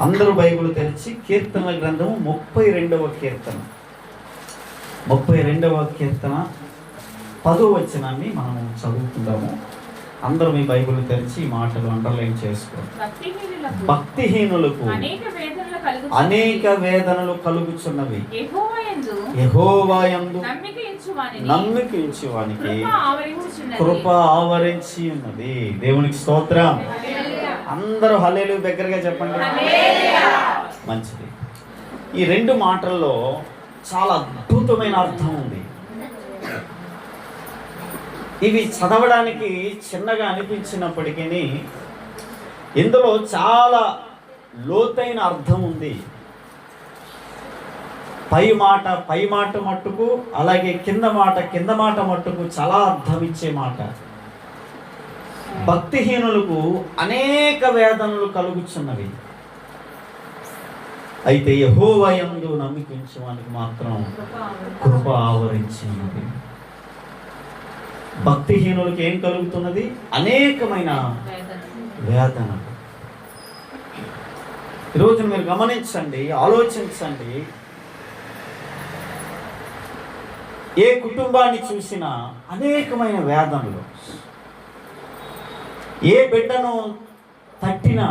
అందరూ బైబిల్ తెరిచి కీర్తనల గ్రంథము 32వ కీర్తన 32వ కీర్తన 10వ వచనాన్ని మనం చదువుకుందాము. అందరూ మీ బైబిల్ తెరిచి ఈ మాటలు అండర్లైన్ చేసుకోండి. భక్తిహీనులకు అనేక వేదనలు కలుగుచున్నవి, యెహోవా యందు నమ్మిక ఉంచువానికి కృప ఆవరించి ఉన్నది. దేవునికి స్తోత్రం. అందరూ హల్లెలూయా దగ్గరగా చెప్పండి. మంచిది. ఈ రెండు మాటల్లో చాలా అద్భుతమైన అర్థం ఉంది. ఇవి చదవడానికి చిన్నగా అనిపించినప్పటికీ ఇందులో చాలా లోతైన అర్థం ఉంది. పై మాట మట్టుకు, అలాగే కింద మాట మట్టుకు చాలా అర్థం ఇచ్చే మాట. భక్తిహీనులకు అనేక వేదనలు కలుగుచున్నవి, అయితే యెహోవా యందు నమ్మిక ఉంచువానికి మాత్రం కృప ఆవరించి ఉన్నది. భక్తిహీనులకు ఏం కలుగుతున్నది? అనేకమైన వేదన. ఈరోజు మీరు గమనించండి, ఆలోచించండి. ఏ కుటుంబాన్ని చూసినా అనేకమైన వేదనలు, ఏ బిడ్డను తట్టినా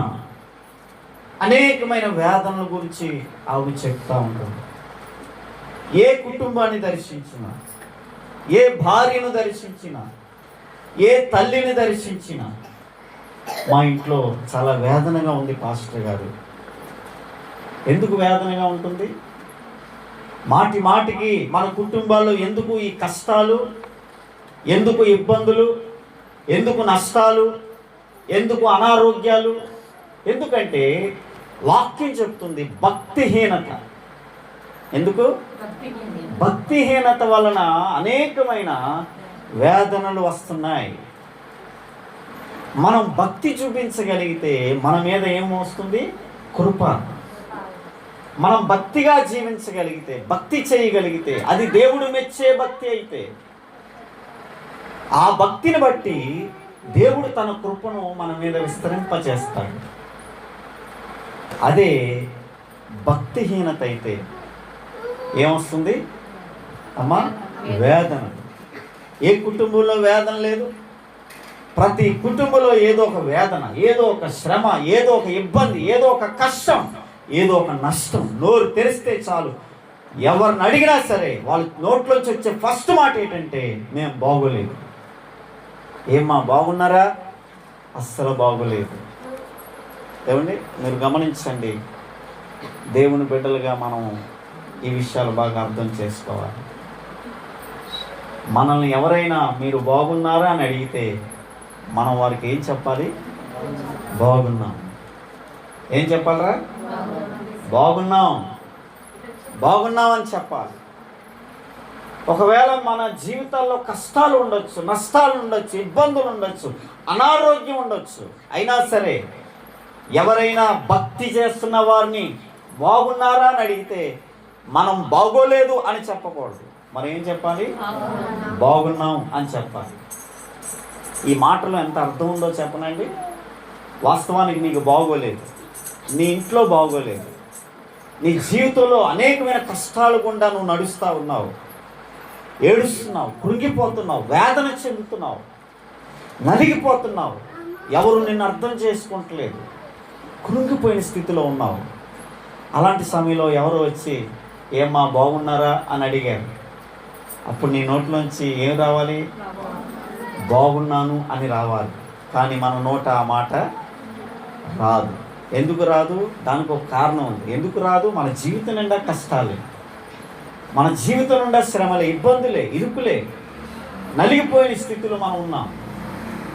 అనేకమైన వేదనల గురించి ఆవిడ చెప్తా ఉంటుంది. ఏ కుటుంబాన్ని దర్శించినా, ఏ భార్యను దర్శించినా, ఏ తల్లిని దర్శించినా, మా ఇంట్లో చాలా వేదనగా ఉంది పాస్టర్ గారు. ఎందుకు వేదనగా ఉంటుంది? మాటికి మన కుటుంబాల్లో ఎందుకు ఈ కష్టాలు, ఎందుకు ఇబ్బందులు, ఎందుకు నష్టాలు, ఎందుకు అనారోగ్యాలు? ఎందుకంటే వాక్యం చెప్తుంది భక్తిహీనత. ఎందుకు? భక్తిహీనత వలన అనేకమైన వేదనలు వస్తున్నాయి. మనం భక్తి చూపించగలిగితే మన మీద ఏమొస్తుంది? కృప. మనం భక్తిగా జీవించగలిగితే, భక్తి చేయగలిగితే, అది దేవుడు మెచ్చే భక్తి అయితే, ఆ భక్తిని బట్టి దేవుడు తన కృపను మన మీద విస్తరింపచేస్తాడు. అదే భక్తిహీనత అయితే ఏమొస్తుంది అమ్మా? వేదన. ఏ కుటుంబంలో వేదన లేదు? ప్రతి కుటుంబంలో ఏదో ఒక వేదన, ఏదో ఒక శ్రమ, ఏదో ఒక ఇబ్బంది, ఏదో ఒక కష్టం, ఏదో ఒక నష్టం. నోరు తెరిస్తే చాలు, ఎవరిని అడిగినా సరే వాళ్ళ నోట్లోంచి వచ్చే ఫస్ట్ మాట ఏంటంటే మేము బాగోలేదు. ఏమ్మా బాగున్నారా? అస్సలు బాగోలేదు. ఏమండి, మీరు గమనించండి. దేవుని బిడ్డలుగా మనం ఈ విషయాలు బాగా అర్థం చేసుకోవాలి. మనల్ని ఎవరైనా మీరు బాగున్నారా అని అడిగితే మనం వారికి ఏం చెప్పాలి? బాగున్నాం. ఏం చెప్పాలరా? బాగున్నాం అని చెప్పాలి. ఒకవేళ మన జీవితాల్లో కష్టాలు ఉండొచ్చు, నష్టాలు ఉండొచ్చు, ఇబ్బందులు ఉండొచ్చు, అనారోగ్యం ఉండొచ్చు, అయినా సరే ఎవరైనా భక్తి చేస్తున్న వారిని బాగున్నారా అని అడిగితే మనం బాగోలేదు అని చెప్పకూడదు. మరి ఏం చెప్పాలి? బాగున్నాం అని చెప్పాలి. ఈ మాటలో ఎంత అర్థం ఉందో చెప్పనండి. వాస్తవానికి నీకు బాగోలేదు, నీ ఇంట్లో బాగోలేదు, నీ జీవితంలో అనేకమైన కష్టాలు గుండా నువ్వు నడుస్తూ ఉన్నావు, ఏడుస్తున్నావు, కృంగిపోతున్నావు, వేదన చెందుతున్నావు, నలిగిపోతున్నావు. ఎవరు నిన్ను అర్థం చేసుకుంటలేదు, కృంగిపోయిన స్థితిలో ఉన్నావు. అలాంటి సమయంలో ఎవరు వచ్చి ఏమ్మా బాగున్నారా అని అడిగారు. అప్పుడు నీ నోట్లోంచి ఏం రావాలి? బాగున్నాను అని రావాలి. కానీ మన నోట ఆ మాట రాదు. ఎందుకు రాదు? దానికి ఒక కారణం ఉంది. ఎందుకు రాదు? మన జీవితం నిండా కష్టాలే, మన జీవితం నిండా శ్రమలే, ఇబ్బందులే, ఇరుకులే, నలిగిపోయిన స్థితిలో మనం ఉన్నాం.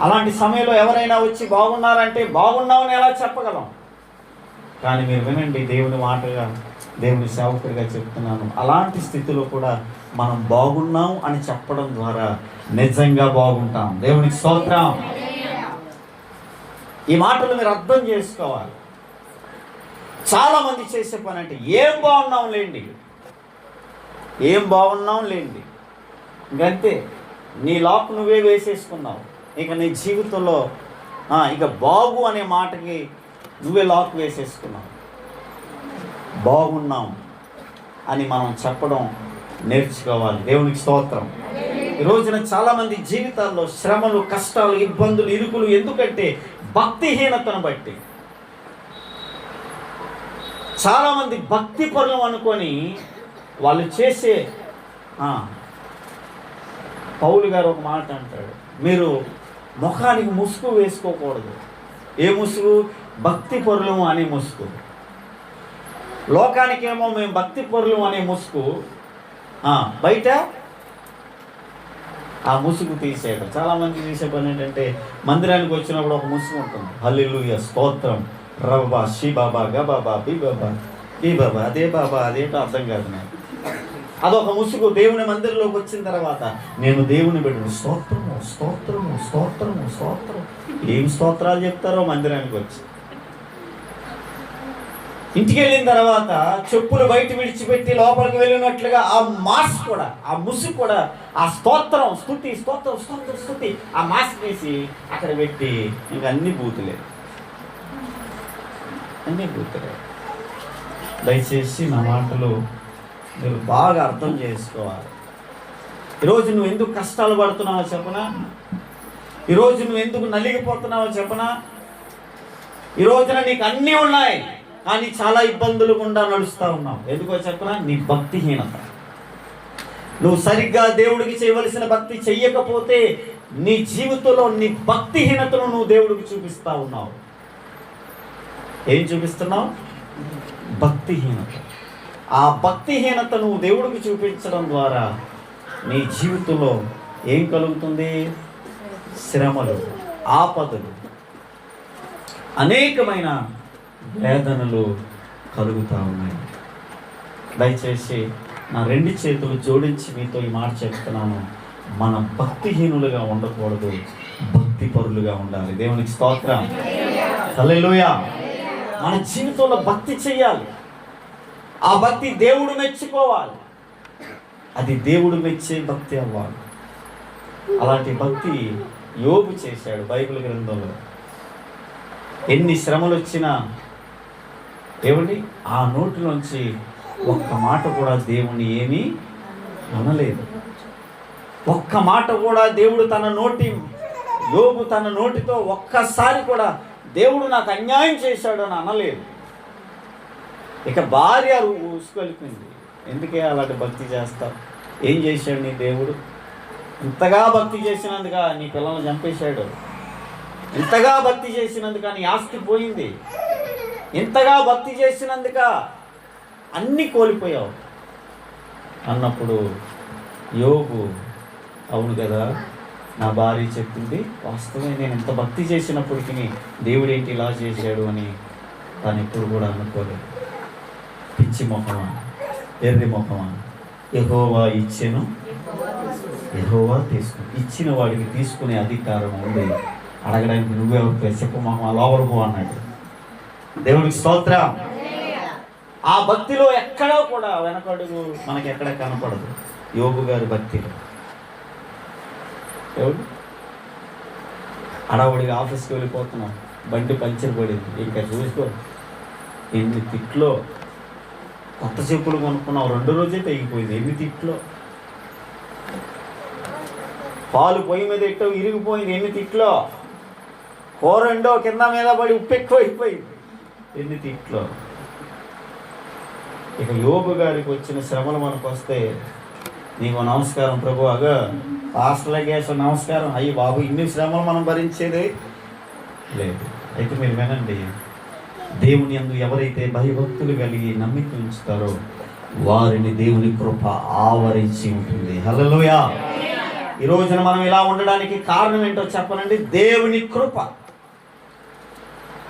అలాంటి సమయంలో ఎవరైనా వచ్చి బాగున్నారంటే బాగున్నామని ఎలా చెప్పగలం? కానీ మీరు వినండి, దేవుని మాటగా, దేవుని సేవకుడిగా చెప్తున్నాను, అలాంటి స్థితిలో కూడా మనం బాగున్నాం అని చెప్పడం ద్వారా నిజంగా బాగుంటాం. దేవునికి స్తోత్రం. ఈ మాటలు మీరు అర్థం చేసుకోవాలి. చాలామంది చేసే పని అంటే ఏం బాగున్నాం లేండి, ఇంకంతే. నీ లాక్ నువ్వే వేసేసుకున్నావు. ఇక నీ జీవితంలో ఇక బాగు అనే మాటకి నువ్వే లాక్ వేసేసుకున్నావు. బాగున్నాం అని మనం చెప్పడం నేర్చుకోవాలి. దేవునికి స్తోత్రం. ఈ రోజున చాలామంది జీవితాల్లో శ్రమలు, కష్టాలు, ఇబ్బందులు, ఇరుకులు ఎందుకంటే భక్తిహీనతను బట్టి. చాలామంది భక్తి పరులు అనుకొని వాళ్ళు చేసే పౌలు గారు ఒక మాట అంటాడు, మీరు ముఖానికి ముసుగు వేసుకోకూడదు. ఏ ముసుగు? భక్తి పరులు అనే ముసుగు. లోకానికేమో మేము భక్తి పరులు అనే ముసుగు, బయట ఆ ముసుగు తీసేయడం. చాలామంది తీసే పని ఏంటంటే మందిరానికి వచ్చినప్పుడు ఒక ముసుగు ఉంటుంది, హల్లెలూయా స్తోత్రం, రబ్బా షీ బాబా గ బాబా బి బాబా ఈ బాబా అదే బాబా అదేంటో అర్థం కాదు నాకు. అదొక ముసుగు. దేవుని మందిరంలోకి వచ్చిన తర్వాత నేను దేవుని బిడ్డను, స్తోత్రము స్తోత్రము స్తోత్రము స్తోత్రం. ఏం స్తోత్రాలు చెప్తారో మందిరానికి వచ్చి. ఇంటికి వెళ్ళిన తర్వాత చెప్పులు బయట విడిచిపెట్టి లోపలికి వెళ్ళినట్లుగా ఆ మాస్క్ కూడా, ఆ ముసుగు కూడా, ఆ స్తోత్రం స్తుతి స్తోత్రం స్తోత్రం స్తుతి ఆ మాస్క్ వేసి అక్కడ పెట్టి ఇంక అన్ని బూతులే, అన్ని బూతులే. దయచేసి నా మాటలు మీరు బాగా అర్థం చేసుకోవాలి. ఈరోజు నువ్వు ఎందుకు కష్టాలు పడుతున్నావో చెప్పనా? ఈరోజు నువ్వు ఎందుకు నలిగిపోతున్నావో చెప్పనా? ఈ రోజున నీకు అన్నీ ఉన్నాయి కానీ చాలా ఇబ్బందులు గుండా నడుస్తూ ఉన్నావు. ఎందుకో చెప్పనా? నీ భక్తిహీనత. నువ్వు సరిగ్గా దేవుడికి చేయవలసిన భక్తి చెయ్యకపోతే నీ జీవితంలో నీ భక్తిహీనతను నువ్వు దేవుడికి చూపిస్తూ ఉన్నావు. ఏం చూపిస్తున్నావు? భక్తిహీనత. ఆ భక్తిహీనత నువ్వు దేవుడికి చూపించడం ద్వారా నీ జీవితంలో ఏం కలుగుతుంది? శ్రమలు, ఆపదలు, అనేకమైన వేదనలు కలుగుతూ ఉన్నాయి. దయచేసి నా 2 చేతులు జోడించి మీతో ఈ మాట చెప్తున్నాను, మన భక్తిహీనులుగా ఉండకూడదు, భక్తి పరులుగా ఉండాలి. దేవునికి స్తోత్రం, హల్లెలూయా. మన జీవితంలో భక్తి చెయ్యాలి. ఆ భక్తి దేవుడు మెచ్చుకోవాలి. అది దేవుడు మెచ్చే భక్తి అవ్వాలి. అలాంటి భక్తి యోబు చేశాడు బైబిల్ గ్రంథంలో. ఎన్ని శ్రమలు వచ్చినా ఏమండి ఆ నోటిలోంచి ఒక్క మాట కూడా దేవుని ఏమీ అనలేదు. ఒక్క మాట కూడా దేవుడు యోబు తన నోటితో ఒక్కసారి కూడా దేవుడు నాకు అన్యాయం చేశాడు అని అనలేదు. ఇక భార్య ఊసుకెళ్ళిపోయింది. ఎందుకే అలాంటి భక్తి చేస్తావు? ఏం చేశాడు నీ దేవుడు? ఇంతగా భక్తి చేసినందుక నీ పిల్లల్ని చంపేశాడు, ఇంతగా భక్తి చేసినందుక నీ ఆస్తి పోయింది, ఇంతగా భక్తి చేసినందుక అన్నీ కోల్పోయావు అన్నప్పుడు యోబు, అవును కదా నా భార్య చెప్పింది వాస్తవమే, నేను ఇంత భక్తి చేసినప్పటికీ దేవుడు ఏంటి ఇలా చేశాడు అని తను ఎప్పుడు కూడా అనుకోలేదు. పిచ్చి మొహమా, ఎర్రి మొహమా, యెహోవా ఇచ్చెను యెహోవా తీసుకుని, ఇచ్చిన వాడికి తీసుకునే అధికారం ఉంది. అడగడానికి నువ్వెవరు? చెప్పు మొహమా, లోపలికి పో అన్నాడు. దేవుడికి స్తోత్రం. ఆ భక్తిలో ఎక్కడా కూడా వెనకడుగు మనకి ఎక్కడ కనపడదు. యోబు గారి భక్తిలో ఎవడు అడవుడిగా ఆఫీస్కి వెళ్ళిపోతున్నాం, బండి పంచర్ పడింది, ఇంకా చూసుకో ఎన్ని తిట్లో. కొత్త చెప్పులు కొనుక్కున్నావు, 2 రోజే తెగిపోయింది, ఎన్ని తిట్లో. పాలు పొయ్యి మీద ఎట్టో ఇరిగిపోయింది, ఎన్ని తిట్లో. కూరండో కింద మీద పడి ఉప్పు ఎక్కువైపోయింది, ఎన్ని తిట్లో. ఇక యోబు గారికి వచ్చిన శ్రమలు మనకు వస్తే, నీకు నమస్కారం ప్రభు, అగా పాస్టర్లకేసో నమస్కారం, అయ్యి బాబు ఇన్ని శ్రమలు మనం భరించేదే లేదు. అయితే మీరు వినండి, దేవుని యందు ఎవరైతే భయభక్తులు కలిగి నమ్మిక ఉంచుతారో వారిని దేవుని కృప ఆవరించి ఉంటుంది. హల్లెలూయా. ఈ రోజున మనం ఇలా ఉండడానికి కారణం ఏంటో చెప్పనండి, దేవుని కృప.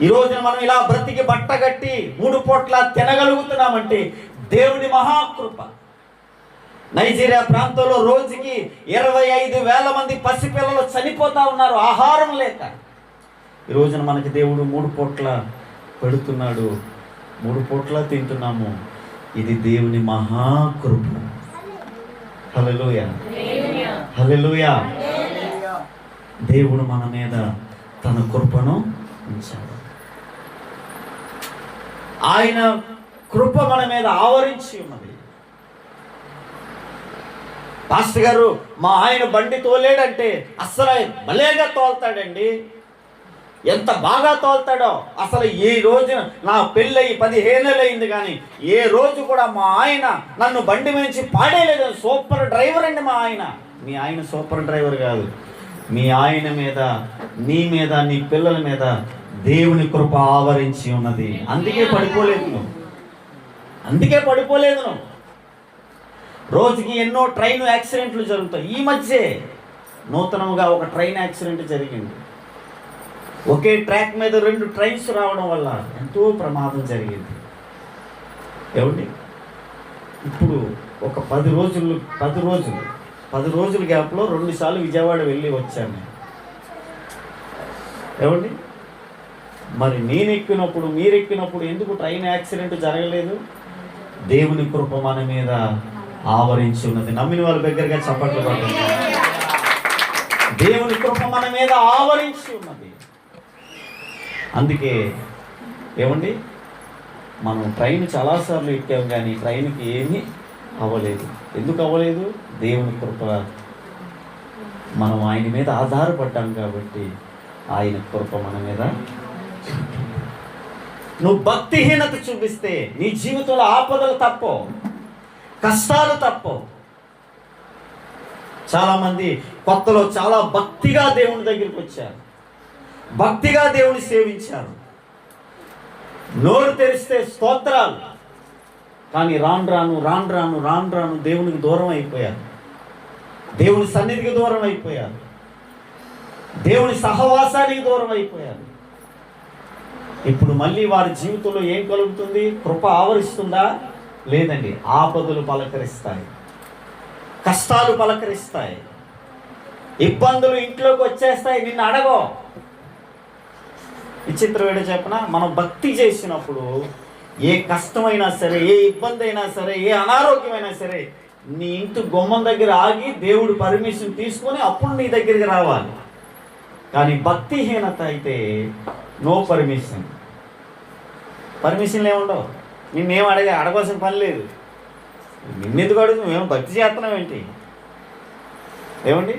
ఈ రోజున మనం ఇలా బ్రతికి బట్టగట్టి 3 పూట్ల తినగలుగుతున్నామంటే దేవుని మహాకృప. నైజీరియా ప్రాంతంలో రోజుకి 25,000 మంది పసిపిల్లలు చనిపోతా ఉన్నారు ఆహారం లేక. ఈ రోజున మనకి దేవుడు 3 పూట్ల పెడుతున్నాడు, 3 పూట్ల తింటున్నాము. ఇది దేవుని మహాకృప. హల్లెలూయా, హల్లెలూయా. దేవుడు మన మీద తన కృపను ఉంచాడు. ఆయన కృప మన మీద ఆవరించి ఉన్నది. పాస్టర్ గారు, మా ఆయన బండి తోలేడంటే అస్సలు భలేగా తోలుతాడండి. ఎంత బాగా తోలుతాడో అసలు. ఈ రోజున నా పెళ్ళయి 15 ఏళ్ళు అయింది, కానీ ఏ రోజు కూడా మా ఆయన నన్ను బండి మించి పాడేయలేదు. సూపర్ డ్రైవర్ అండి మా ఆయన. మీ ఆయన సూపర్ డ్రైవర్ కాదు. మీ ఆయన మీద, నీ మీద, నీ పిల్లల మీద దేవుని కృప ఆవరించి ఉన్నది. అందుకే పడిపోలేదు నువ్వు. రోజుకి ఎన్నో ట్రైన్ యాక్సిడెంట్లు జరుగుతాయి. ఈ మధ్య నూతనంగా ఒక ట్రైన్ యాక్సిడెంట్ జరిగింది. ఒకే ట్రాక్ మీద 2 ట్రైన్స్ రావడం వల్ల ఎంతో ప్రమాదం జరిగింది. ఏమండి, ఇప్పుడు ఒక 10 రోజుల గ్యాప్లో 2 సార్లు విజయవాడ వెళ్ళి వచ్చాను. ఏమండి, మరి నేను ఎక్కినప్పుడు, మీరు ఎక్కినప్పుడు ఎందుకు ట్రైన్ యాక్సిడెంట్ జరగలేదు? దేవుని కృప మన మీద ఆవరించి ఉన్నది. నమ్మిన వాళ్ళ దగ్గరగా చప్పట్లు పడుతుంది. దేవుని కృప మన మీద ఆవరించి ఉన్నది. అందుకే ఏమండి, మనం ట్రైన్ చాలాసార్లు ఎక్కాం, కానీ ట్రైన్కి ఏమీ అవ్వలేదు. ఎందుకు అవ్వలేదు? దేవుని కృప. మనం ఆయన మీద ఆధారపడ్డాం కాబట్టి ఆయన కృప మన మీద. నువ్వు భక్తిహీనత చూపిస్తే నీ జీవితంలో ఆపదలు తప్పవు, కష్టాలు తప్పవు. చాలామంది కొత్తలో చాలా భక్తిగా దేవుని దగ్గరికి వచ్చారు, భక్తిగా దేవుని సేవించారు, నోరు తెరిస్తే స్తోత్రాలు. కానీ రాను దేవునికి దూరం అయిపోయారు, దేవుని సన్నిధికి దూరం అయిపోయారు, దేవుని సహవాసానికి దూరం అయిపోయారు. ఇప్పుడు మళ్ళీ వారి జీవితంలో ఏం కలుగుతుంది? కృప ఆవరిస్తుందా? లేదండి. ఆపదలు పలకరిస్తాయి, కష్టాలు పలకరిస్తాయి, ఇబ్బందులు ఇంట్లోకి వచ్చేస్తాయి. నిన్ను అడగో. విచిత్రం ఏంటో చెప్పనా? మనం భక్తి చేసినప్పుడు ఏ కష్టమైనా సరే, ఏ ఇబ్బంది అయినా సరే, ఏ అనారోగ్యమైనా సరే, నీ ఇంటి గుమ్మం దగ్గర ఆగి దేవుడు పర్మిషన్ తీసుకొని అప్పుడు నీ దగ్గరికి రావాలి. కానీ భక్తిహీనత అయితే నో పర్మిషన్లు ఏముండవు. నిన్నేం అడగాల్సిన పని లేదు. నిన్నెందుకు అడుగు? మేము భక్తి చేస్తున్నాం ఏంటి? ఏమండి,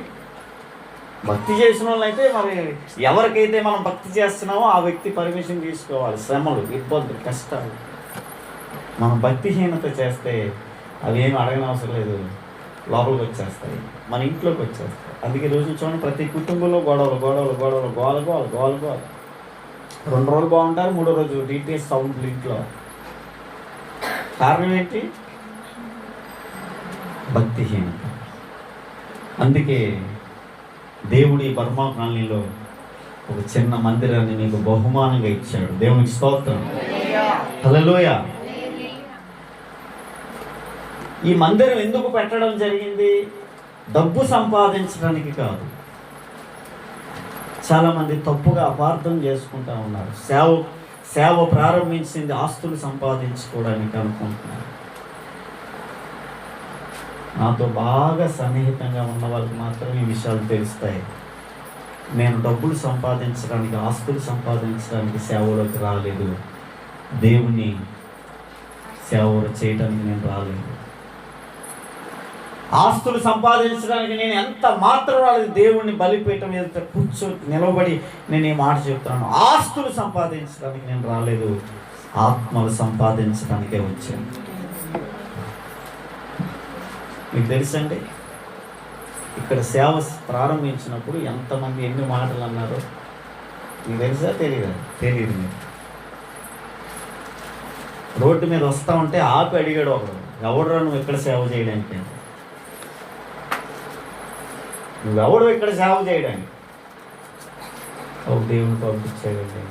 భక్తి చేసిన వాళ్ళైతే మరి ఎవరికైతే మనం భక్తి చేస్తున్నామో ఆ వ్యక్తి పర్మిషన్ తీసుకోవాలి. శ్రమలు, ఇబ్బందులు, కష్టాలు. మనం భక్తిహీనత చేస్తే అవి ఏమి అడగనవసరం లేదు, లోపలికి వచ్చేస్తాయి, మన ఇంట్లోకి వచ్చేస్తాయి. అందుకే రోజు చూడండి, ప్రతి కుటుంబంలో గొడవలు. 2 రోజులు బాగుంటారు, 3వ రోజు డీటెయిల్స్ సౌండ్లు ఇంట్లో. కారణం ఏంటి? భక్తిహీనత. అందుకే దేవుడి బర్మా కాలనీలో ఒక చిన్న మందిరాన్ని నీకు బహుమానంగా ఇచ్చాడు. దేవునికి స్తోత్రం, హల్లెలూయా. ఈ మందిరం ఎందుకు పెట్టడం జరిగింది? డబ్బు సంపాదించడానికి కాదు. చాలామంది తప్పుగా అపార్థం చేసుకుంటా ఉన్నారు. సేవ ప్రారంభించింది ఆస్తులు సంపాదించుకోవడానికి అనుకుంటున్నారు. నాతో బాగా సన్నిహితంగా ఉన్న వాళ్ళకి మాత్రమే ఈ విషయాలు తెలుస్తాయి. నేను డబ్బులు సంపాదించడానికి, ఆస్తులు సంపాదించడానికి సేవలోకి రాలేదు. దేవుని సేవ చేయడానికి నేను రాలేదు. ఆస్తులు సంపాదించడానికి నేను ఎంత మాత్రం రాలేదు. దేవుణ్ణి బలిపీఠం మీద నిలబడి నేను ఈ మాట చెప్తున్నాను. ఆస్తులు సంపాదించడానికి నేను రాలేదు, ఆత్మలు సంపాదించడానికే వచ్చాను. మీకు తెలుసండి, ఇక్కడ సేవ ప్రారంభించినప్పుడు ఎంతమంది ఎన్ని మాటలు అన్నారో మీకు తెలుసా? తెలియదు. మీరు రోడ్డు మీద వస్తూ ఉంటే ఆపి అడిగాడు ఒకడు, ఎవడరా నువ్వు ఇక్కడ సేవ చేయడానికి? నువ్వెవడు ఇక్కడ సేవ చేయడానికి? ఒక దేవుని పంపించాడండి.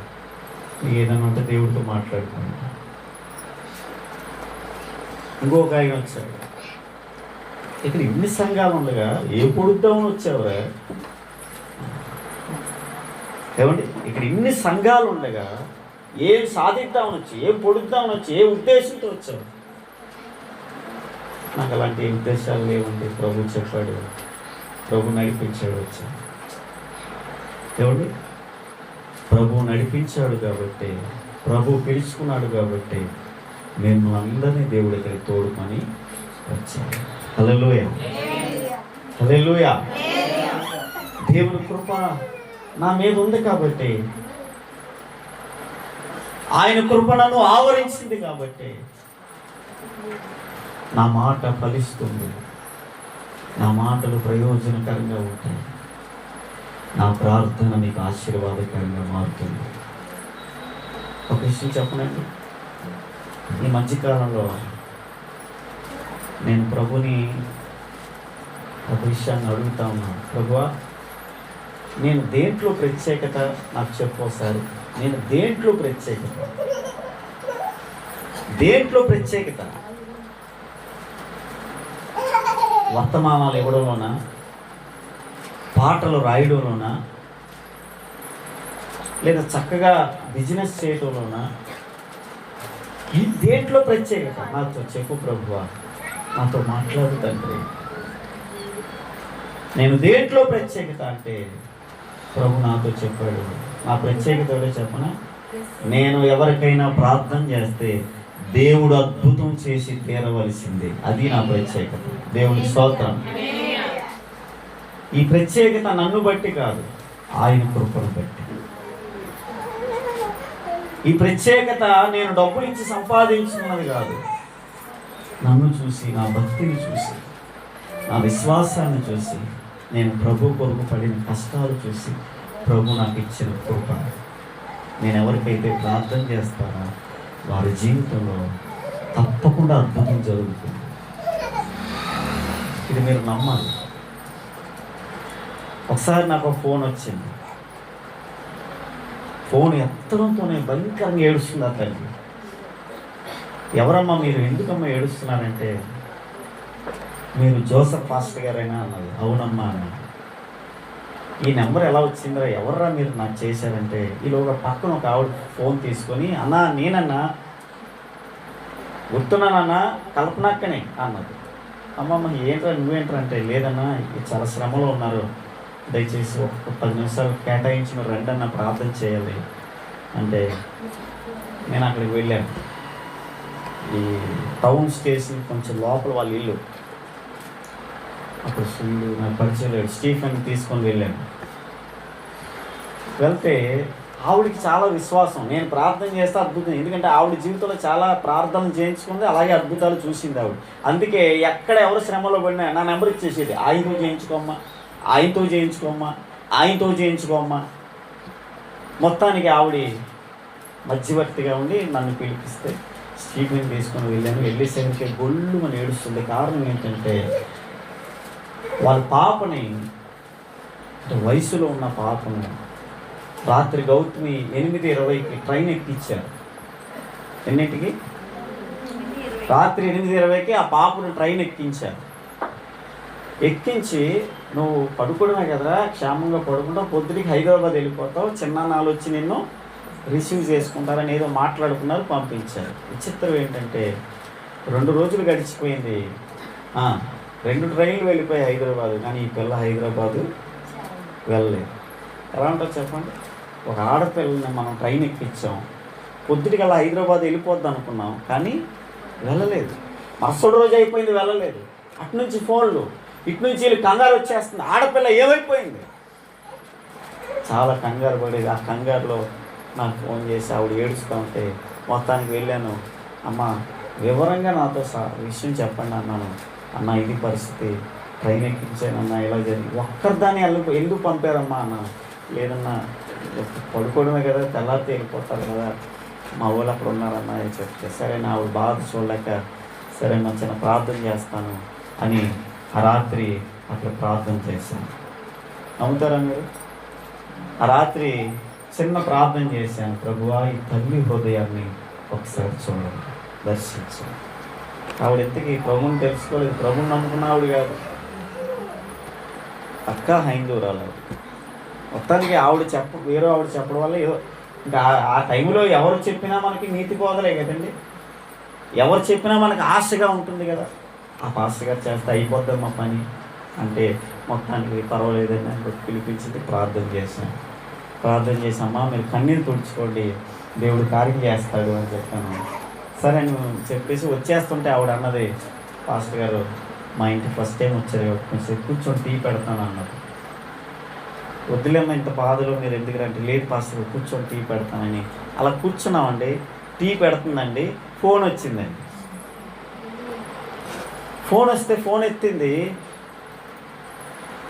ఏదన్నా ఉంటే దేవుడితో మాట్లాడుకోండి. ఇంకొక ఆయన వచ్చాడు. ఇక్కడ ఇన్ని సంఘాలు ఉండగా ఏ పొడుద్దామని వచ్చావురా? ఏమండి, ఇక్కడ ఇన్ని సంఘాలు ఉండగా ఏం సాధిద్దామని వచ్చి, ఏం పొడుద్దామని వచ్చి, ఏ ఉద్దేశంతో వచ్చావు? నాకు అలాంటి ఉద్దేశాలు లేవండి. ప్రభు చెప్పాడు, ప్రభు నడిపించాడు వచ్చాను. ఏమండి, ప్రభు నడిపించాడు కాబట్టి, ప్రభు పిలుచుకున్నాడు కాబట్టి మిమ్మల్ని అందరినీ దేవుడి దగ్గరికి తోడుకొని వచ్చాడు. హల్లెలూయా, హల్లెలూయా. దేవుని కృప నా మీద ఉంది కాబట్టి, ఆయన కృప నన్ను ఆవరించింది కాబట్టి నా మాట ఫలిస్తుంది, నా మాటలు ప్రయోజనకరంగా ఉంటాయి, నా ప్రార్థన మీకు ఆశీర్వాదకరంగా మారుతుంది. ఒక విషయం చెప్పనండి, ఈ మధ్యకాలంలో నేను ప్రభుని ఒక విషయాన్ని అడుగుతా ఉన్నాను. ప్రభువా, నేను దేంట్లో ప్రత్యేకత నాకు చెప్పు ఒకసారి. నేను దేంట్లో ప్రత్యేకత వర్తమానాలు ఇవ్వడంలోనా, పాటలు రాయడంలోనా, లేదా చక్కగా బిజినెస్ చేయడంలోనా, ఈ దేంట్లో ప్రత్యేకత నాతో చెప్పు ప్రభువా, నాతో మాట్లాడు తండ్రి. నేను దేంట్లో ప్రత్యేకత అంటే ప్రభు నాతో చెప్పాడు, నా ప్రత్యేకత ఎవరో చెప్పనా, నేను ఎవరికైనా ప్రార్థన చేస్తే దేవుడు అద్భుతం చేసి తీరవలసిందే. అది నా ప్రత్యేకత. దేవుని స్తోత్రం. ఈ ప్రత్యేకత నన్ను బట్టి కాదు, ఆయన కృపను బట్టి. ఈ ప్రత్యేకత నేను డబ్బులు ఇచ్చి సంపాదించుకున్నది కాదు, నన్ను చూసి, నా భక్తిని చూసి, నా విశ్వాసాన్ని చూసి, నేను ప్రభు కొరకు పడిన కష్టాలు చూసి ప్రభు నాకు ఇచ్చిన కృప. నేను ఎవరికైతే ప్రార్థన చేస్తానో వారి జీవితంలో తప్పకుండా అద్భుతం జరుగుతుంది. ఇది మీరు నమ్మాలి. ఒకసారి నాకు ఒక ఫోన్ వచ్చింది. ఫోన్ ఎత్తడంతోనే భయంకరంగా ఏడుస్తుంది ఆ తల్లి. ఎవరమ్మా మీరు, ఎందుకమ్మా ఏడుస్తున్నారంటే, మీరు జోసఫ్ పాస్టర్ గారైనా అన్నది. అవునమ్మా అన్నది. ఈ నెంబర్ ఎలా వచ్చిందిరా, ఎవర్రా మీరు నాకు చేశారంటే, ఈలోగా పక్కన ఒక ఆవిడ ఫోన్ తీసుకొని, అన్నా నేనన్నా గుర్తున్నానన్నా కల్పనక్కనే అన్నది. అమ్మమ్మ ఏంట్రా నువ్వేంట్రా అంటే, లేదన్నా చాలా శ్రమలో ఉన్నారు, దయచేసి ఒక 10 నిమిషాలు కేటాయించి మీరు రండి అన్న, ప్రార్థన చేయాలి అంటే నేను అక్కడికి వెళ్ళాను. ఈ టౌన్ స్టేషన్ కొంచెం లోపల వాళ్ళ ఇల్లు, అప్పుడు నాకు పరిచయం లేదు, స్టీఫెన్ తీసుకొని వెళ్ళాను. వెళ్తే ఆవిడికి చాలా విశ్వాసం, నేను ప్రార్థన చేస్తే అద్భుతం. ఎందుకంటే ఆవిడ జీవితంలో చాలా ప్రార్థనలు చేయించుకుంది, అలాగే అద్భుతాలు చూసింది ఆవిడ. అందుకే ఎక్కడ ఎవరు శ్రమలో పడినా నా నెంబర్ ఇచ్చేసేది, ఆయనతో చేయించుకోమ్మా, ఆయనతో చేయించుకోమ్మా, ఆయనతో చేయించుకోమ్మా. మొత్తానికి ఆవిడ మధ్యవర్తిగా ఉండి నన్ను పిలిపిస్తే స్టీఫెన్ తీసుకొని వెళ్ళాను. వెళ్ళేసరికి గొల్లు అని ఏడుస్తుంది. కారణం ఏంటంటే, వాళ్ళ పాపని, వయసులో ఉన్న పాపను రాత్రి గౌతమి 8:20కి ట్రైన్ ఎక్కించారు. ఎన్నింటికి? రాత్రి 8:20కి ఆ పాపను ట్రైన్ ఎక్కించారు. ఎక్కించి, నువ్వు పడుకోవడమే కదరా, క్షేమంగా పడుకుంటావు, పొద్దుడికి హైదరాబాద్ వెళ్ళిపోతావు, చిన్నాన్నలు వచ్చి నిన్ను రిసీవ్ చేసుకుంటారని ఏదో మాట్లాడుకున్నారు, పంపించారు. విచిత్రం ఏంటంటే, 2 రోజులు గడిచిపోయింది, 2 ట్రైన్లు వెళ్ళిపోయి హైదరాబాదు, కానీ ఈ పిల్ల హైదరాబాదు వెళ్ళలేదు. ఎలా ఉంటుంది చెప్పండి? ఒక ఆడపిల్లని మనం ట్రైన్ ఎక్కించాం, పొద్దుటికల్లా హైదరాబాద్ వెళ్ళిపోద్ది అనుకున్నాం, కానీ వెళ్ళలేదు. మరుసటి రోజు అయిపోయింది, వెళ్ళలేదు. అటు నుంచి ఫోన్లు, ఇటు నుంచి వీళ్ళు కంగారు వచ్చేస్తుంది, ఆడపిల్ల ఏమైపోయింది. చాలా కంగారు పడేది. ఆ కంగారులో నాకు ఫోన్ చేసి ఆవిడ ఏడుస్తూ ఉంటే మొత్తానికి వెళ్ళాను. అమ్మ వివరంగా నాతో విషయం చెప్పండి అన్నాను. అన్న ఇది పరిస్థితి, ట్రైన్ ఎక్కించానన్నా ఇలా జరిగింది. ఒక్కరిదాన్ని ఎందుకు పంపారమ్మా అన్నాను. లేదన్నా పడుకోవడమే కదా, తెల్లారితే వెళ్ళిపోతారు కదా, మా వాళ్ళు అక్కడ ఉన్నారన్నా అని చెప్తే, సరే నా ఆవిడ బాధ చూడలేక, సరే నా చిన్న ప్రార్థన చేస్తాను అని ఆ రాత్రి అక్కడ ప్రార్థన చేశాను. నమ్ముతారా మీరు? ఆ రాత్రి చిన్న ప్రార్థన చేశాను. ప్రభువా, ఈ తల్లి హృదయాన్ని ఒకసారి చూడండి, దర్శించండి. ఆవిడ ఎంతకి ప్రభుని తెలుసుకోలేదు, ప్రభుని నమ్ముకున్న ఆవిడ కాదు, అక్క హైందవురాలు. మొత్తానికి ఆవిడ వేరే ఆవిడ చెప్పడం వల్ల ఏదో ఇంకా ఆ టైంలో ఎవరు చెప్పినా మనకి నీతి బోధలే కదండి, ఎవరు చెప్పినా మనకు ఆశగా ఉంటుంది కదా. ఆ పాస్టర్ గారు చేస్తే అయిపోద్దమ్మా పని అంటే, మొత్తానికి పర్వాలేదని అని పిలిపించింది. ప్రార్థన చేశాను. ప్రార్థన చేసామ్మా మీరు కన్నీరు తుడుచుకోండి, దేవుడు కార్యం చేస్తాడు అని చెప్పాను. సరే అని చెప్పేసి వచ్చేస్తుంటే ఆవిడ అన్నది, పాస్టర్ గారు మా ఇంటికి ఫస్ట్ టైం వచ్చారు, కొంచెం కూర్చొని టీ పెడతాను అన్నారు. వద్దులేమ్మా ఇంత బాధలో మీరు ఎందుకు అంటే, లేదు పాస్టర్ కూర్చొని టీ పెడతానని. అలా కూర్చున్నామండి, టీ పెడుతుందండి, ఫోన్ వచ్చిందండి. ఫోన్ వస్తే ఫోన్ ఎత్తింది,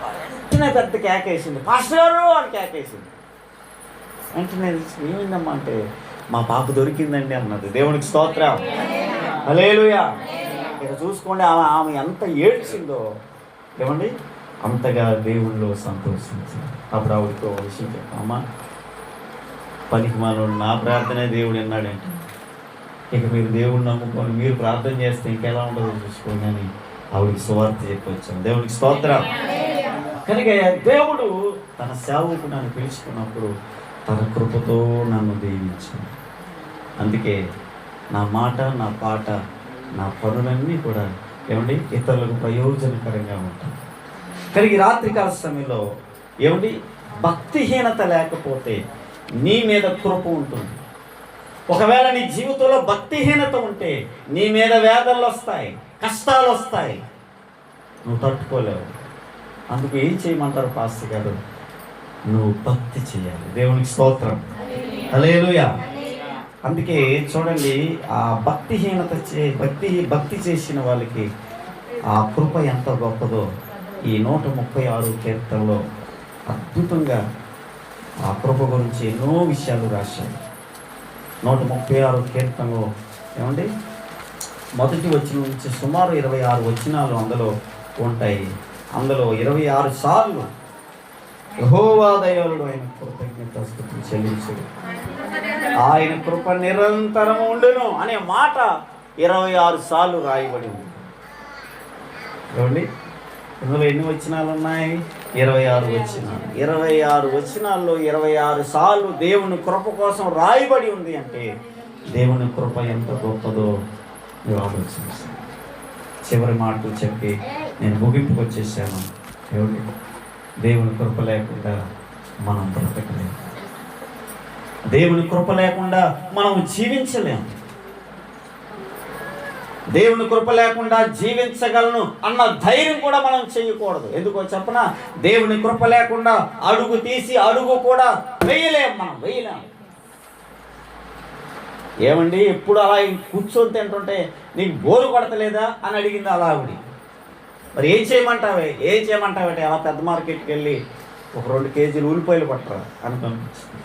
వెంటనే పెద్ద కేకేసింది, పాస్టర్ గారు అని కేకేసింది. వెంటనే ఏమైందమ్మా అంటే, మా పాప దొరికిందండి అన్నది. దేవునికి స్తోత్రం, హల్లెలూయా. ఇక చూసుకోండి ఆమె ఎంత ఏడ్చిందో, ఏమండి అంతగా దేవుళ్ళు సంతోషించింది. అప్పుడు ఆవిడతో ఒక విషయం చెప్పామా, పనికి మనోడు నా ప్రార్థనే దేవుడు విన్నాడంటే, ఇక మీరు దేవుడిని నమ్ముకొని మీరు ప్రార్థన చేస్తే ఇంకెలా ఉండదో చూసుకోండి అని ఆవిడికి సువార్త చెప్పొచ్చాను. దేవుడికి స్తోత్రం. కనుక దేవుడు తన సేవకు నన్ను పిలుచుకున్నప్పుడు తన కృపతో నన్ను దీవించాడు. అందుకే నా మాట, నా పాట, నా పనులన్నీ కూడా ఏమండి ఇతరులకు ప్రయోజనకరంగా ఉంటాయి. కనుక రాత్రికాల సమయంలో ఏమండి భక్తిహీనత లేకపోతే నీ మీద కృప ఉంటుంది. ఒకవేళ నీ జీవితంలో భక్తిహీనత ఉంటే నీ మీద వేదనలు వస్తాయి, కష్టాలు వస్తాయి, నువ్వు తట్టుకోలేవు. అందుకు ఏం చేయమంటారు పాస్టర్ గారు, నువ్వు భక్తి చేయాలి. దేవునికి స్తోత్రం, హల్లెలూయా. అందుకే చూడండి, ఆ భక్తిహీనత భక్తి చేసిన వాళ్ళకి ఆ కృప ఎంత గొప్పదో ఈ 136 కీర్తనలో అద్భుతంగా ఆ కృప గురించి ఎన్నో విషయాలు రాశారు. 136 కీర్తనలో ఏమండి మొదటి వచనం నుంచి సుమారు 26 వచనాలు అందులో ఉంటాయి. అందులో 26 సార్లు యెహోవా దయాళుడు, ఆయన కృతజ్ఞతాస్తుతులు చెల్లించుడు, ఆయన కృప నిరంతరం ఉండును అనే మాట 26 సార్లు రాయబడి ఉంది. ఏమండి ఇందులో ఎన్ని వచనాలు ఉన్నాయి? 26 వచనాలు. 26 వచనాల్లో 26 సార్లు దేవుని కృప కోసం రాయబడి ఉంది అంటే దేవుని కృప ఎంత గొప్పదో మీరు ఆలోచించారు. చివరి మాటలు చెప్పి నేను ముగింపుకు వచ్చేసాను. ఏమిటి, దేవుని కృప లేకుండా మనం బ్రతకలేము, దేవుని కృప లేకుండా మనం జీవించలేము. దేవుని కృప లేకుండా జీవించగలను అన్న ధైర్యం కూడా మనం చేయకూడదు. ఎందుకో చెప్పనా, దేవుని కృప లేకుండా అడుగు తీసి అడుగు కూడా వేయలేము, మనం వేయలేము. ఏమండి ఎప్పుడు అలా కూర్చొని తింటుంటే నీకు బోరు కొడతలేదా అని అడిగింది అలా ఆవిడ. మరి ఏం చేయమంటావే అలా పెద్ద మార్కెట్కి వెళ్ళి ఒక 2 కేజీలు ఉల్లిపాయలు పట్టరా అని పంపించింది.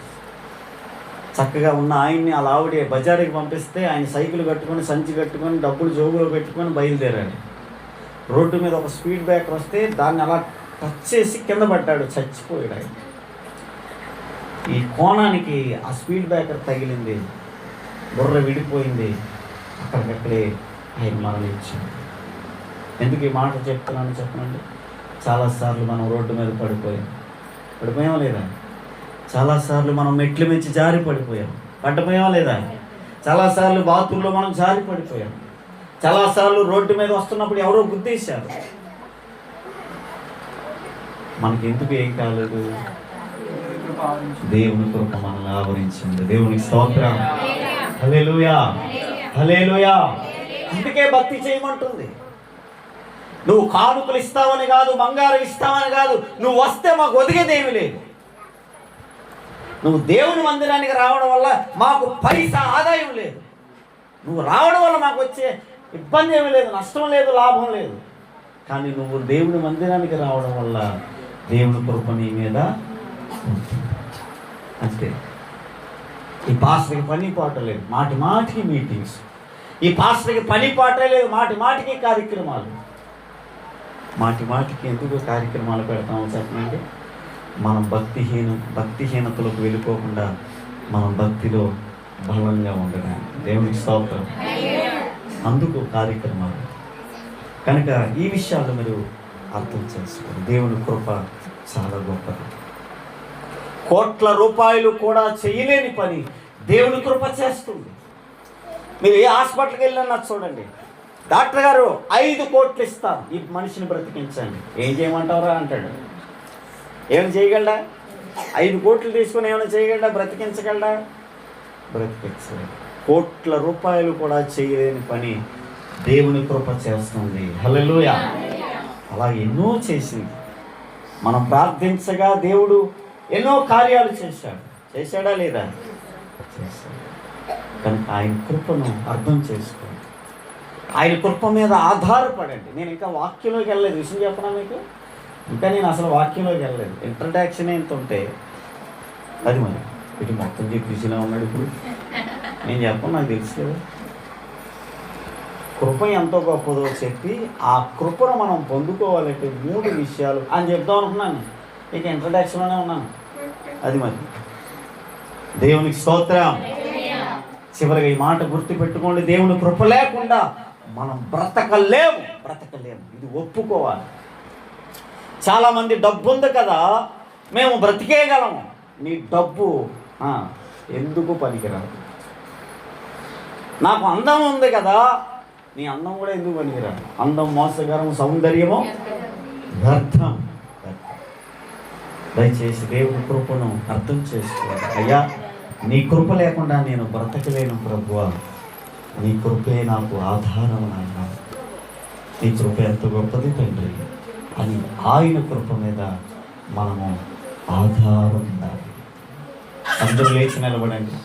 చక్కగా ఉన్న ఆయన్ని అలా ఆవిడ బజారుకి పంపిస్తే ఆయన సైకిల్ కట్టుకొని సంచి కట్టుకొని డబ్బులు జోబులో పెట్టుకొని బయలుదేరాడు. రోడ్డు మీద ఒక స్పీడ్ బ్రేకర్ వస్తే దాన్ని అలా టచ్ చేసి కింద పడ్డాడు, చచ్చిపోయాడు ఆయన. ఈ కోణానికి ఆ స్పీడ్ బ్రేకర్ తగిలింది, బుర్ర విడిపోయింది, అక్కడికక్కడే ఆయన మరణించాడు. ఎందుకు ఈ మాట చెప్తున్నాను చెప్పనండి, చాలాసార్లు మనం రోడ్డు మీద పడిపోయాం లేదా? చాలాసార్లు మనం మెట్ల మించి జారి పడిపోయాం లేదా? చాలాసార్లు బాత్రూంలో మనం జారి పడిపోయాం. చాలాసార్లు రోడ్డు మీద వస్తున్నప్పుడు ఎవరో గుద్దేశారు. మనకి ఎందుకు ఏం కాలేదు? దేవుని కృప మనల్ని ఆవరించింది. దేవునికి స్తోత్రం, హల్లెలూయా, హల్లెలూయా. అందుకే భక్తి చేయమంటుంది. నువ్వు కానుకలు ఇస్తావని కాదు, బంగారం ఇస్తావని కాదు, నువ్వు వస్తే మాకు ఒదిగేదేమీ లేదు. నువ్వు దేవుని మందిరానికి రావడం వల్ల మాకు పైసా ఆదాయం లేదు, నువ్వు రావడం వల్ల మాకు వచ్చే ఇబ్బంది ఏమీ లేదు, నష్టం లేదు, లాభం లేదు. కానీ నువ్వు దేవుని మందిరానికి రావడం వల్ల దేవుని కృప నీ మీద అంతే. ఈ పాస్టర్కి పని పాట లేదు, మాటి మాటికి మీటింగ్స్. ఈ పాస్టర్కి పని పాట లేదు, మాటి మాటికి కార్యక్రమాలు. మాటి మాటికి ఎందుకు కార్యక్రమాలు పెడతామో చెప్పండి. మనం భక్తిహీనతలోకి వెళ్ళిపోకుండా మనం భక్తిలో బలంగా ఉండడానికి. దేవునికి స్తోత్రం. అందుకు కార్యక్రమాలు. కనుక ఈ విషయాలు మీరు అర్థం చేసుకోండి. దేవుని కృప చాలా గొప్పది. కోట్ల రూపాయలు కూడా చేయలేని పని దేవుని కృప చేస్తుంది. మీరు ఏ హాస్పిటల్కి వెళ్ళినా చూడండి, డాక్టర్ గారు 5 కోట్లు ఇస్తాం ఈ మనిషిని బ్రతికించండి. ఏం చేయమంటారా అంటాడు. ఏమైనా చేయగలడా? 5 కోట్లు తీసుకొని ఏమైనా చేయగలడా? బ్రతికించగలడా? బ్రతికించలేడు. కోట్ల రూపాయలు కూడా చేయలేని పని దేవుని కృప చేస్తుంది. హల్లెలూయా. అలా ఎన్నో చేసింది. మనం ప్రార్థించగా దేవుడు ఎన్నో కార్యాలు చేశాడా లేదా? చేశాడు. కనుక ఆయన కృపను అర్థం చేసుకోండి, ఆయన కృప మీద ఆధారపడండి. నేను ఇంకా వాక్యంలోకి వెళ్ళలేదు, విషయం చెప్పనా మీకు? ఇంకా నేను అసలు వాక్యంలోకి వెళ్ళలేదు. ఇంట్రడక్షన్ ఎంత ఉంటే అది మరి ఇటు మొత్తం చెప్పేసినా ఉన్నాడు. ఇప్పుడు నేను చెప్పను, నాకు తెలుసు కదా. కృప ఎంతో గొప్పదో చెప్పి ఆ కృపను మనం పొందుకోవాలంటే 3 విషయాలు అని చెప్దాం అనుకున్నాను. ఇక ఇంట్రడక్షన్లోనే ఉన్నాను. అది మరి దేవునికి స్తోత్రం. చివరిగా ఈ మాట గుర్తుపెట్టుకోండి, దేవుని కృప లేకుండా మనం బ్రతకలేము. ఇది ఒప్పుకోవాలి. చాలామంది డబ్బు ఉంది కదా, మేము బ్రతికేయగలము. నీ డబ్బు ఎందుకు పనికిరాదు. నాకు అందం ఉంది కదా, నీ అందం కూడా ఎందుకు పనికిరాదు. అందం మోసకరం, సౌందర్యము వ్యర్థం. దయచేసి దేవుని కృపను అర్థం చేసుకోవాలి. అయ్యా, నీ కృప లేకుండా నేను బ్రతకలేను ప్రభువా, నీ కృపే నాకు ఆధారం నాయన, నీ కృప ఎంత గొప్పది తండ్రి అని ఆయన కృప మీద మనము ఆధారం ఉండాలి. అందరూ లేచి నిలబడండి.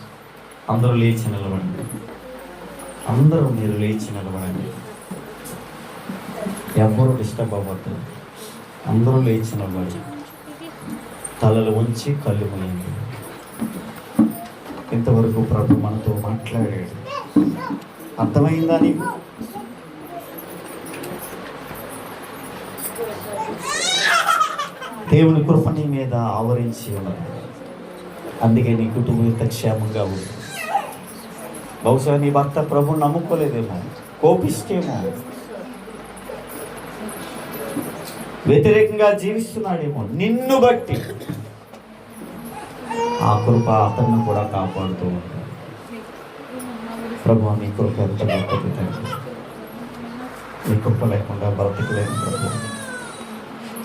అందరూ మీరు లేచి నిలబడండి. ఎవరు డిస్టర్బ్ అవ్వద్దు. అందరూ లేచి నిలబడి తలలు ఉంచి కళ్ళు మూయండి. ఇంతవరకు ప్రభు మనతో మాట్లాడాడు. అర్థమైందా నీకు? దేవుని కృప నీ మీద ఆవరించి ఉన్నది. అందుకే నీ కుటుంబం ఇంత క్షేమంగా ఉంది. బహుశా నీ భర్త ప్రభుని నమ్ముకోలేదేమో, కోపిస్తేమో, వ్యతిరేకంగా జీవిస్తున్నాడేమో. నిన్ను బట్టి ఆ కృప అతన్ని కూడా కాపాడుతూ ఉంటాడు. ప్రభు నీ కృప ఎంత గొప్పది తండ్రి. నీ కృప లేకుండా బ్రతకలేను ప్రభు.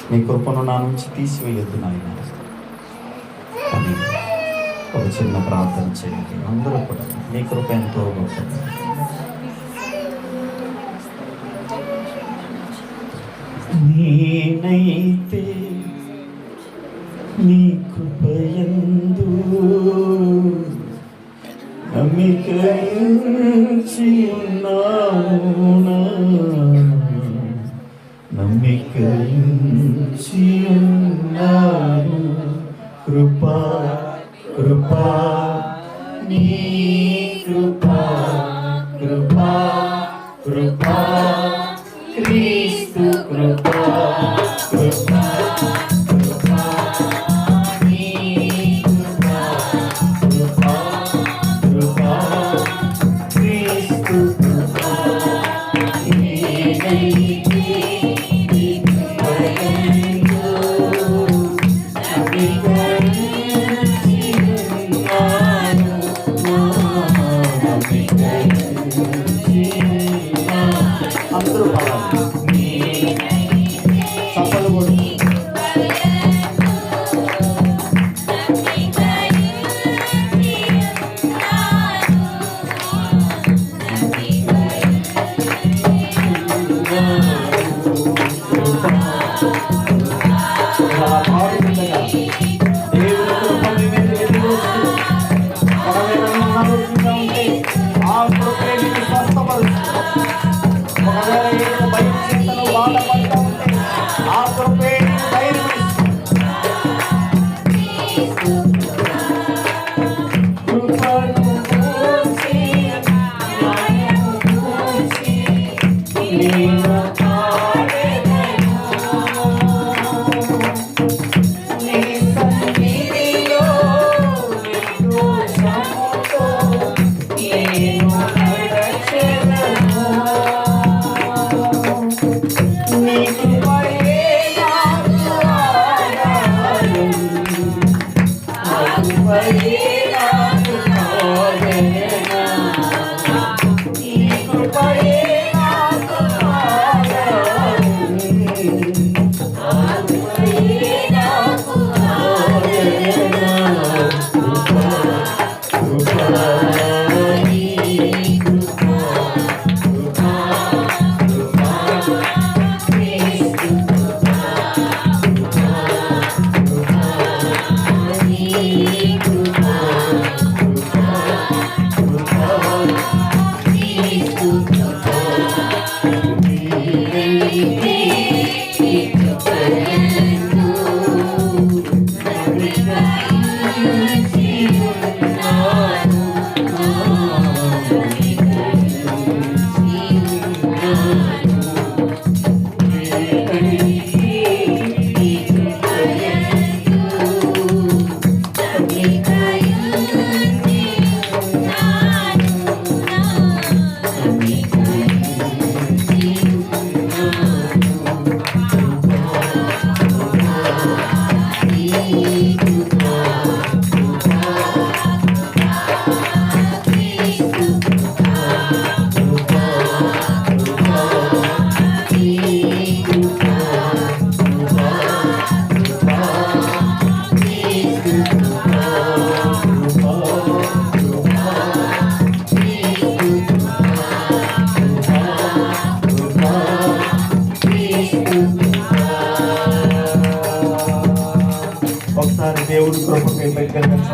నీ కృపను నా నుంచి తీసివేయొద్దు నాయన అని ఒక చిన్న ప్రార్థన చేయండి. అందరూ కూడా నీ కృప ఎంతో గొప్పది. నేనైతే నీ కృపయందు నమ్మికరించి ఉన్నాను, నమ్మికరించి ఉన్నాను. కృపా కృపా నీ కృపా కృపా కృపా క్రీస్తు కృపా కృపా కృపా నీ కృపా కృపా కృపా క్రీస్తు కృపా. అందరూ చప్పలు కూడా ఆ కృపే స్వస్థపరుస్తుంది. ఒకవేళ భయం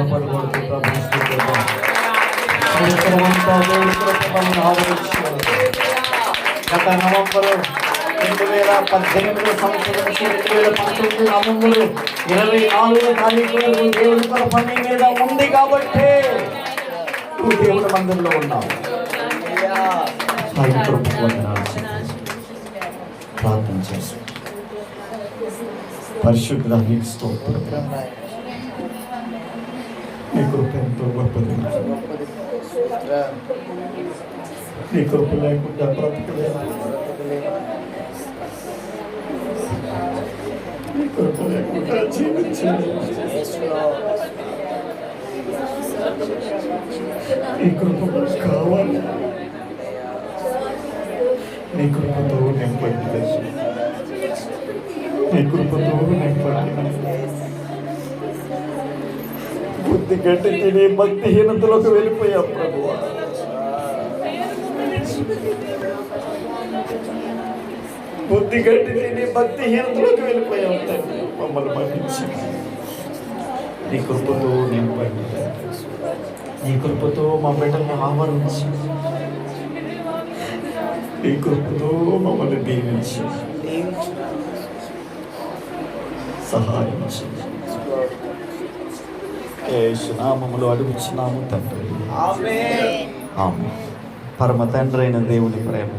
చప్పట్లు కొడుతూ ప్రభువుని స్తుతిద్దాం. సంవత్సరమంతా దేవుని కృప మనల్ని ఆదరించారు. గత నవంబర్ 2018 సంవత్సరం 2019 నవంబర్ 24 తారీఖు దేవుని కృప నీ మీద ఉంది కాబట్టి నువ్వు దేవుని మందిరంలో ఉన్నావు. ఆయన కృపకు వందనాలు చెల్లించు. ప్రార్థన చేసి పరిశుద్ధ నీకు స్తోత్రం. నీ కృప ఎంతో గొప్పది. నీ కృప లేకుండా బ్రతకలేదు. నీ కృప లేకుండా జీవించలేదు. నీ కృప మనకు కావాలి. నీ కృపతో నింపండి. నీ కృపతో నింపండి. బుద్ధి గట్టికి నీ భక్తిహీనతలోకి వెళ్ళిపోయావు ప్రభువా. బుద్ధి గట్టికి నీ భక్తిహీనతలోకి వెళ్ళిపోయావు తండ్రి. మమ్మల్ని మన్నించి నీ కృపతో నింపండి. నీ కృపతో మా బిడ్డల్ని ఆవరించి నీ కృపతో మమ్మల్ని దీవించి సహాయం చేయండి. యేసు నామములో అడుగుచున్నాము తండ్రి. ఆమేన్. పరమ తండ్రి అయిన దేవుని ప్రేమ,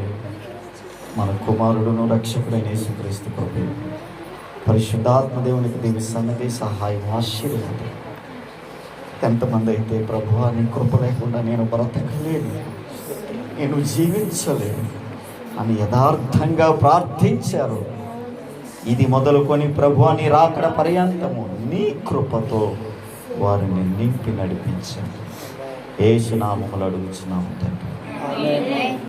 మన కుమారుడును రక్షకుడైన యేసుక్రీస్తు కృప, పరిశుద్ధాత్మ దేవునికి దేవి సన్నది సహాయం ఆశీర్వాదం. ఎంతమంది అయితే ప్రభువా నీ కృప లేకుండా నేను బ్రతకలేను, నేను జీవించలేను అని యథార్థంగా ప్రార్థించారు, ఇది మొదలుకొని ప్రభువా నీ రాకడ పర్యంతము నీ కృపతో వారిని నింపి నడిపించండి. యేసు నామములో అడుగుచున్నాము తండ్రి.